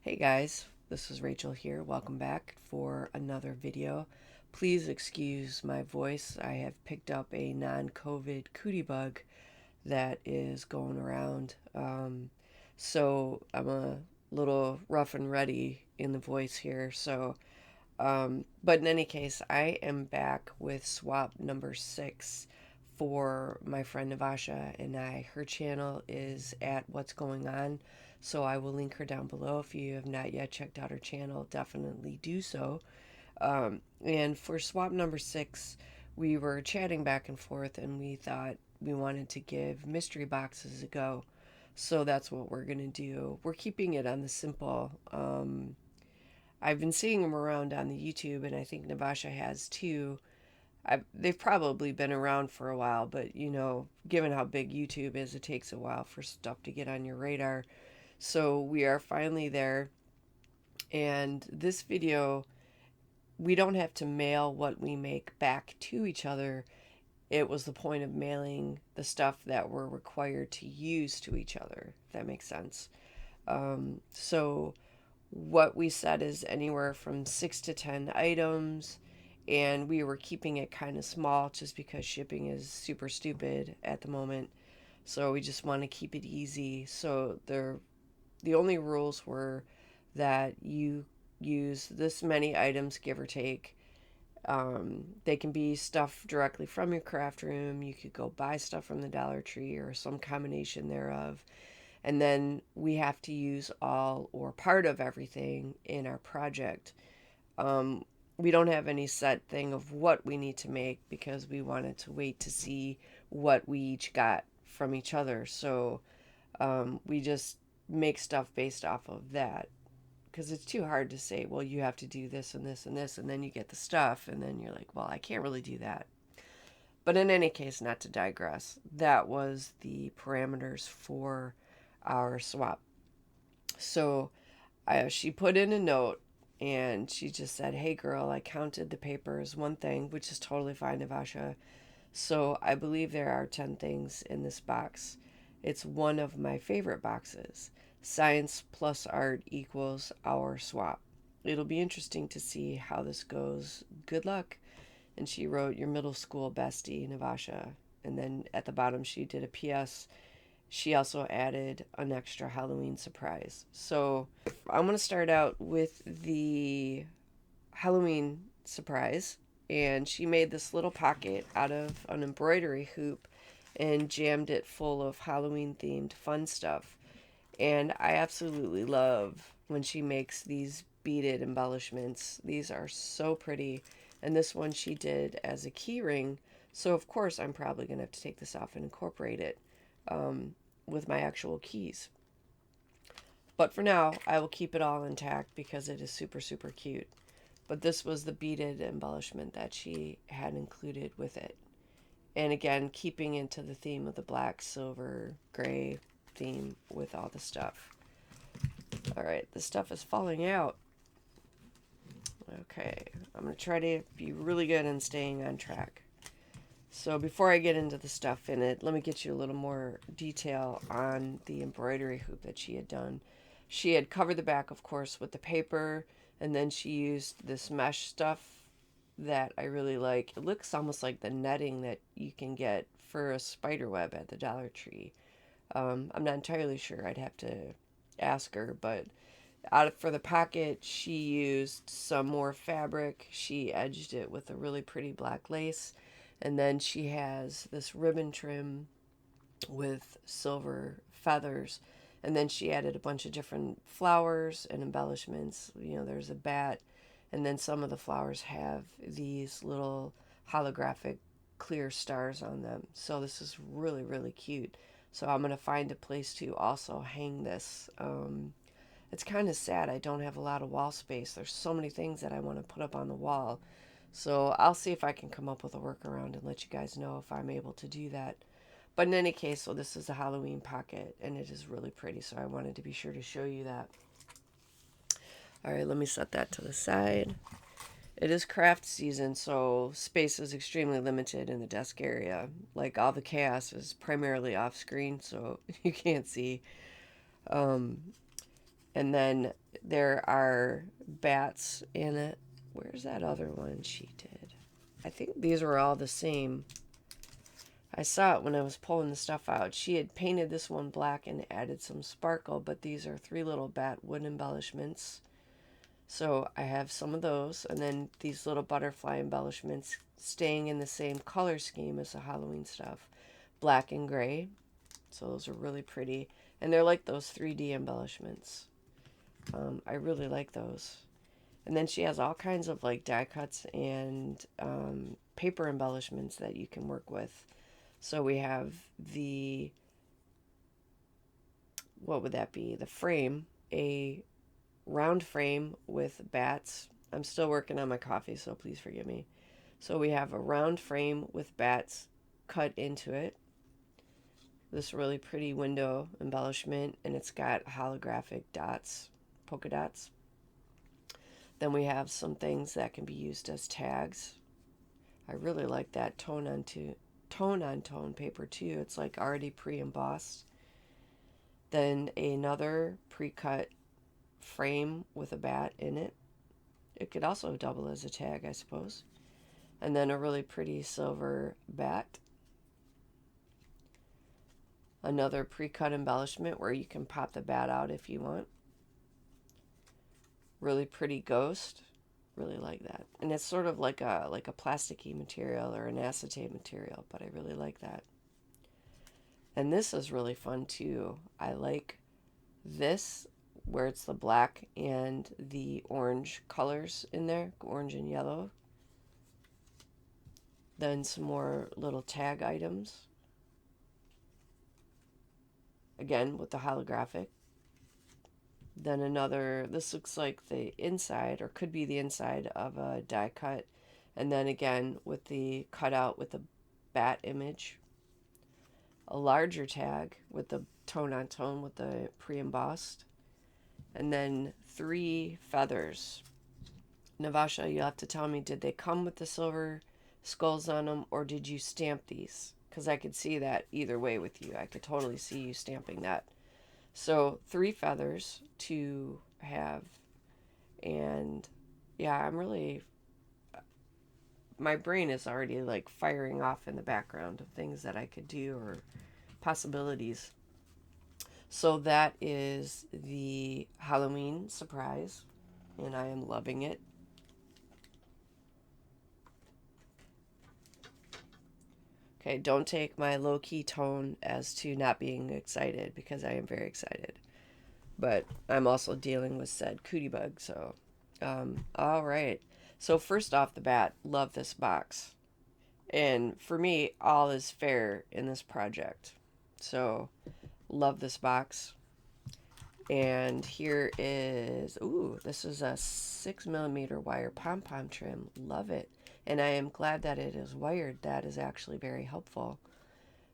Hey guys, this is Rachel here. Welcome back for another video. Please excuse my voice. I have picked up a non-COVID cootie bug that is going around. So I'm a little rough and ready in the voice here. But in any case, I am back with swap number 6 for my friend Navasha and I. Her channel is at What's Going On, so I will link her down below. If you have not yet checked out her channel, definitely do so. And for swap number 6, we were chatting back and forth, and we thought we wanted to give mystery boxes a go. So that's what we're going to do. We're keeping it on the simple. I've been seeing them around on the YouTube, and I think Navasha has too. They've probably been around for a while, but given how big YouTube is, it takes a while for stuff to get on your radar. So we are finally there, and this video, we don't have to mail what we make back to each other. It was the point of mailing the stuff that we're required to use to each other, if that makes sense. So what we said is anywhere from 6 to 10 items, and we were keeping it kind of small just because shipping is super stupid at the moment. So we just want to keep it easy. So the only rules were that you use this many items, give or take. They can be stuff directly from your craft room. You could go buy stuff from the Dollar Tree or some combination thereof. And then we have to use all or part of everything in our project. Um, we don't have any set thing of what we need to make because we wanted to wait to see what we each got from each other. So we just make stuff based off of that because it's too hard to say, well, you have to do this and this and this, and then you get the stuff, and then you're like, well, I can't really do that. But in any case, not to digress, that was the parameters for our swap. So she put in a note and she just said, hey girl, I counted the papers one thing, which is totally fine, Navasha. So I believe there are 10 things in this box. It's one of my favorite boxes. Science plus art equals our swap. It'll be interesting to see how this goes. Good luck. And she wrote, your middle school bestie, Navasha. And then at the bottom, she did a PS. She also added an extra Halloween surprise. So I'm going to start out with the Halloween surprise. And she made this little pocket out of an embroidery hoop and jammed it full of Halloween themed fun stuff. And I absolutely love when she makes these beaded embellishments. These are so pretty. And this one she did as a key ring. So, of course, I'm probably going to have to take this off and incorporate it with my actual keys. But for now, I will keep it all intact because it is super, super cute. But this was the beaded embellishment that she had included with it. And again, keeping into the theme of the black, silver, gray theme with all the stuff. All right, the stuff is falling out. Okay, I'm going to try to be really good in staying on track. So before I get into the stuff in it, let me get you a little more detail on the embroidery hoop that she had done. She had covered the back, of course, with the paper, and then she used this mesh stuff that I really like. It looks almost like the netting that you can get for a spider web at the Dollar Tree. I'm not entirely sure. I'd have to ask her, but for the pocket, she used some more fabric. She edged it with a really pretty black lace. And then she has this ribbon trim with silver feathers. And then she added a bunch of different flowers and embellishments. There's a bat. And then some of the flowers have these little holographic clear stars on them. So this is really, really cute. So I'm going to find a place to also hang this. It's kind of sad I don't have a lot of wall space. There's so many things that I want to put up on the wall. So I'll see if I can come up with a workaround and let you guys know if I'm able to do that. But in any case, so this is a Halloween pocket, and it is really pretty, so I wanted to be sure to show you that. All right, let me set that to the side. It is craft season, so space is extremely limited in the desk area. Like, all the chaos is primarily off screen, so you can't see. Um, And then there are bats in it. Where's that other one she did? I think these were all the same. I saw it when I was pulling the stuff out. She had painted this one black and added some sparkle, but these are 3 little bat wood embellishments. So I have some of those, and then these little butterfly embellishments staying in the same color scheme as the Halloween stuff. Black and gray. So those are really pretty. And they're like those 3D embellishments. I really like those. And then she has all kinds of like die cuts and paper embellishments that you can work with. So we have the, what would that be? The frame, a round frame with bats. I'm still working on my coffee, so please forgive me. So we have a round frame with bats cut into it. This really pretty window embellishment, and it's got holographic dots, polka dots. Then we have some things that can be used as tags. I really like that tone on tone paper too. It's like already pre-embossed. Then another pre-cut frame with a bat in it. It could also double as a tag, I suppose. And then a really pretty silver bat. Another pre-cut embellishment where you can pop the bat out if you want. Really pretty ghost. Really like that. And it's sort of like a plasticky material or an acetate material, but I really like that. And this is really fun too. I like this where it's the black and the orange colors in there, orange and yellow. Then some more little tag items. Again, with the holographic. Then another, this looks like the inside, or could be the inside of a die cut. And then again, with the cutout with the bat image. A larger tag with the tone on tone with the pre-embossed. And then 3 feathers. Navasha, you'll have to tell me, did they come with the silver skulls on them, or did you stamp these? Because I could see that either way with you. I could totally see you stamping that. So 3 feathers to have. And yeah, I'm really, my brain is already like firing off in the background of things that I could do or possibilities. So that is the Halloween surprise, and I am loving it. Okay, don't take my low-key tone as to not being excited, because I am very excited. But I'm also dealing with said cootie bug, so... all right. So first off the bat, love this box. And for me, all is fair in this project. So, love this box. And here is... Ooh, this is a 6mm wire pom-pom trim. Love it. And I am glad that it is wired. That is actually very helpful.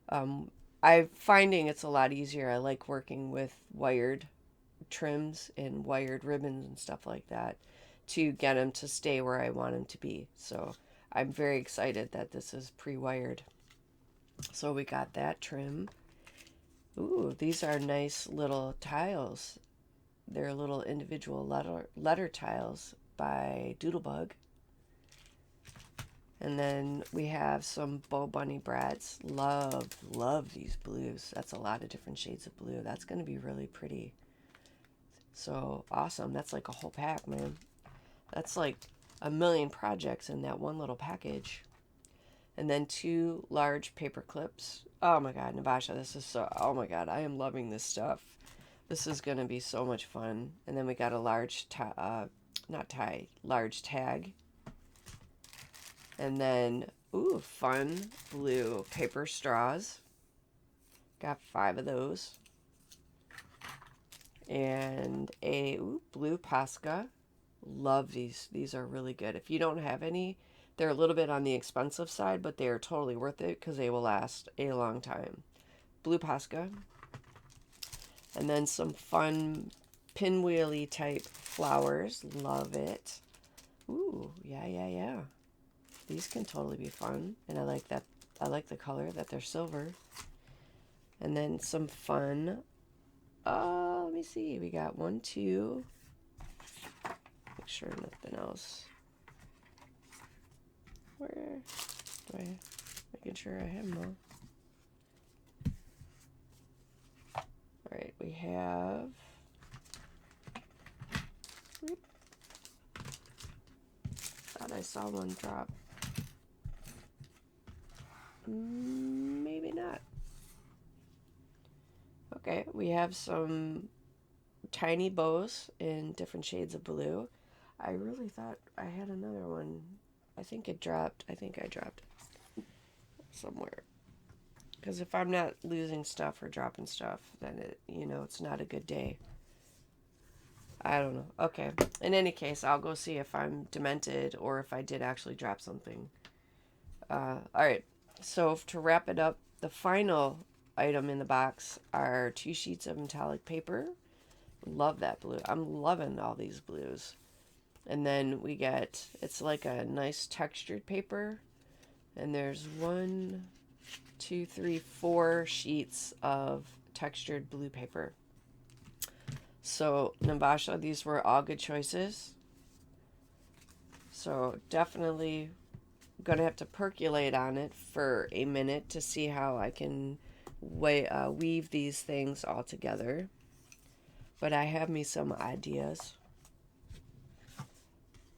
I'm finding it's a lot easier. I like working with wired trims and wired ribbons and stuff like that to get them to stay where I want them to be. So I'm very excited that this is pre-wired. So we got that trim. Ooh, these are nice little tiles. They're little individual letter tiles by Doodlebug. And then we have some Bo Bunny brads. Love these blues. That's a lot of different shades of blue. That's going to be really pretty. So awesome. That's like a whole pack, man. That's like a million projects in that one little package. And then 2 large paper clips. Oh my god, Navasha, this is so... Oh my god, I am loving this stuff. This is going to be so much fun. And then we got a large large tag. And then, ooh, fun blue paper straws. Got 5 of those. And a blue Posca. Love these. These are really good. If you don't have any, they're a little bit on the expensive side, but they are totally worth it because they will last a long time. Blue Posca. And then some fun pinwheely type flowers. Love it. Ooh, yeah. These can totally be fun, and I like that. I like the color that they're silver. And then some fun Let me see. We got 1, 2. Make sure nothing else. Where do I? Making sure I have them all. All right, we have. Thought I saw one drop. Maybe not. Okay, we have some tiny bows in different shades of blue. I really thought I had another one. I think it dropped. I think I dropped it somewhere. Because if I'm not losing stuff or dropping stuff, then it's not a good day. I don't know. Okay. In any case, I'll go see if I'm demented or if I did actually drop something. All right. So to wrap it up, the final item in the box are 2 sheets of metallic paper. Love that blue. I'm loving all these blues. And then we get, it's like a nice textured paper. And there's 1, 2, 3, 4 sheets of textured blue paper. So, Navasha, these were all good choices. So, definitely going to have to percolate on it for a minute to see how I can weave these things all together. But I have me some ideas.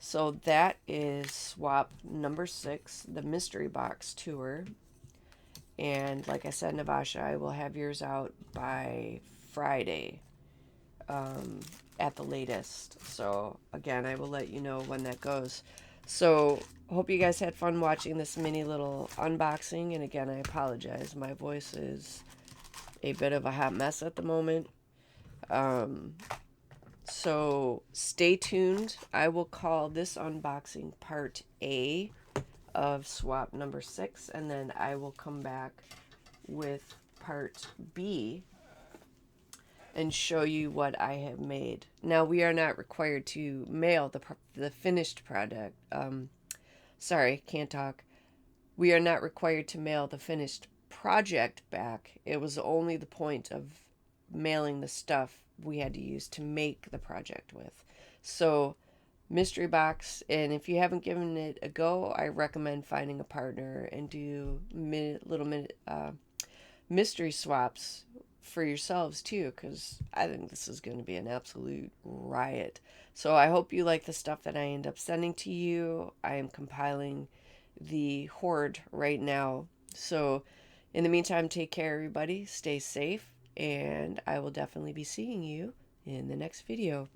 So, that is swap number 6, the mystery box tour. And like I said, Navasha, I will have yours out by Friday. At the latest. So again, I will let you know when that goes. So hope you guys had fun watching this mini little unboxing. And again, I apologize. My voice is a bit of a hot mess at the moment. So stay tuned. I will call this unboxing part A of swap number 6. And then I will come back with part B and show you what I have made. Now, we are not required to mail the finished product. Sorry, can't talk. We are not required to mail the finished project back. It was only the point of mailing the stuff we had to use to make the project with. So, mystery box, and if you haven't given it a go, I recommend finding a partner and do little mystery swaps for yourselves too, because I think this is going to be an absolute riot. So I hope you like the stuff that I end up sending to you. I am compiling the hoard right now. So in the meantime, take care, everybody. Stay safe, and I will definitely be seeing you in the next video.